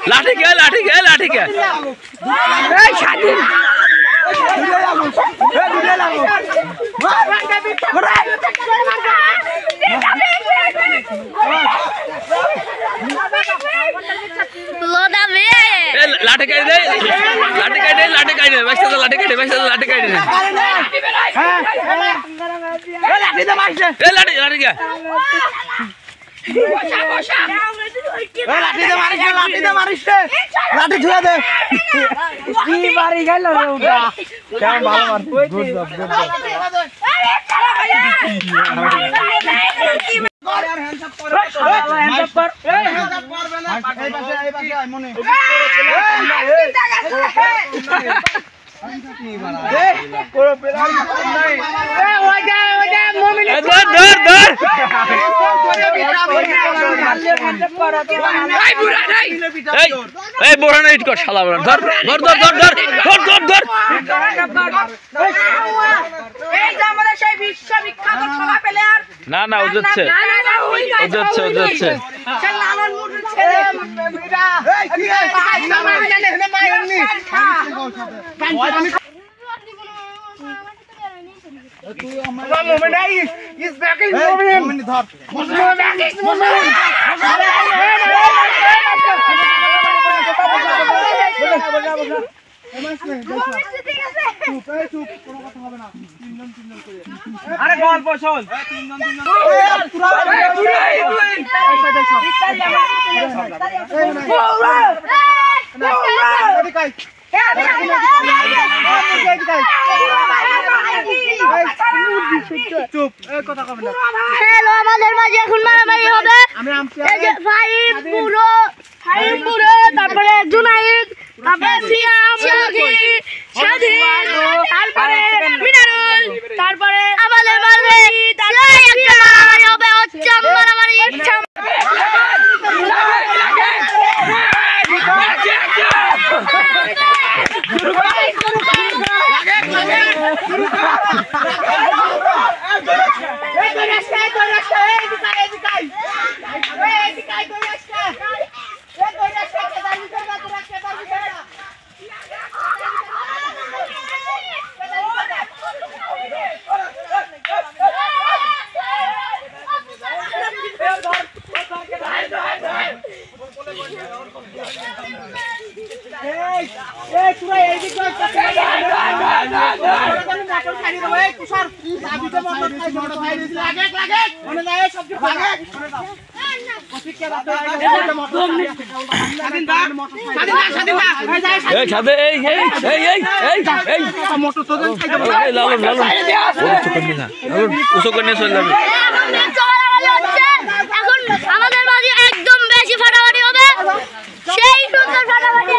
लाठी के लाठी छुआ दे की बारी गल उठा क्या भालो मार गुड जॉब यार हैंड्स अप कर ए पासे मने कोरो पेला नहीं ए हो जा मोमिन धर ए बोरा नहीं कर শালা बोरा धर এই যে আমাদের সেই বিশ্ববিখ্যাত খেলা প্লেয়ার না ও যাচ্ছে সে লালন মুটুর ছেলে এটা আরে গল্প শোন হ্যালো আমাদের মাঝে এখন মারামারি হবে এই যে ফাইভ বুড়ো তারপরে জুনাইদ তারপরে সিয়াম স্বাধীন তারপরে মিনারুল তারপরে আমাদের মাঝে তারপরে একটা মারামারি হবে হচ্ছাম মারামারি আমাদের মাঝে একদম বেশি ফাটাফাটি হবে সেই সুন্দর ফাটাফাটি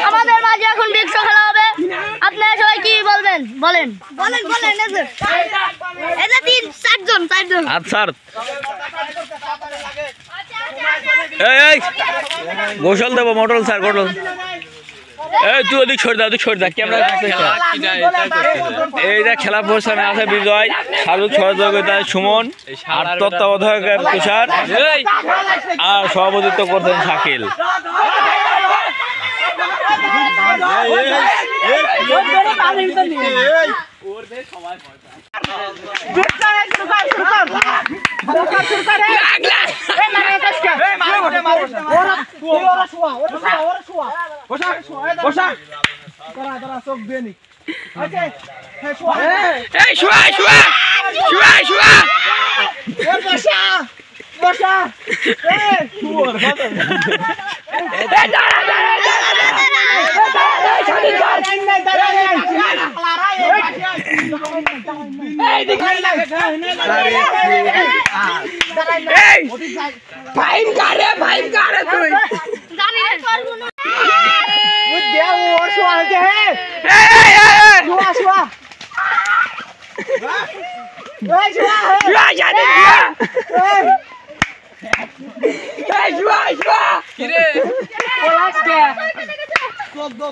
আমাদের মাঝে এখন বিক্স খেলা হবে আপনারা সবাই কি বলবেন বলেন চারজন আচ্ছা গোসল দেবো মোটর স্যার গোসল এই তুই ওদিক সরে দা ক্যামেরা এইটা খেলা পরিচালনা আছে বিজয় শাহরুখ সহযোগিতা সুমন আর তত্ত্বাবধায়কের তুষার আর সভাপতিত্ব করতেন শাকিল চোখ দিয়ে এই শুয়া শুয়া শুয়া শুয়া বসা ফাইন কারে তুই চোখ দো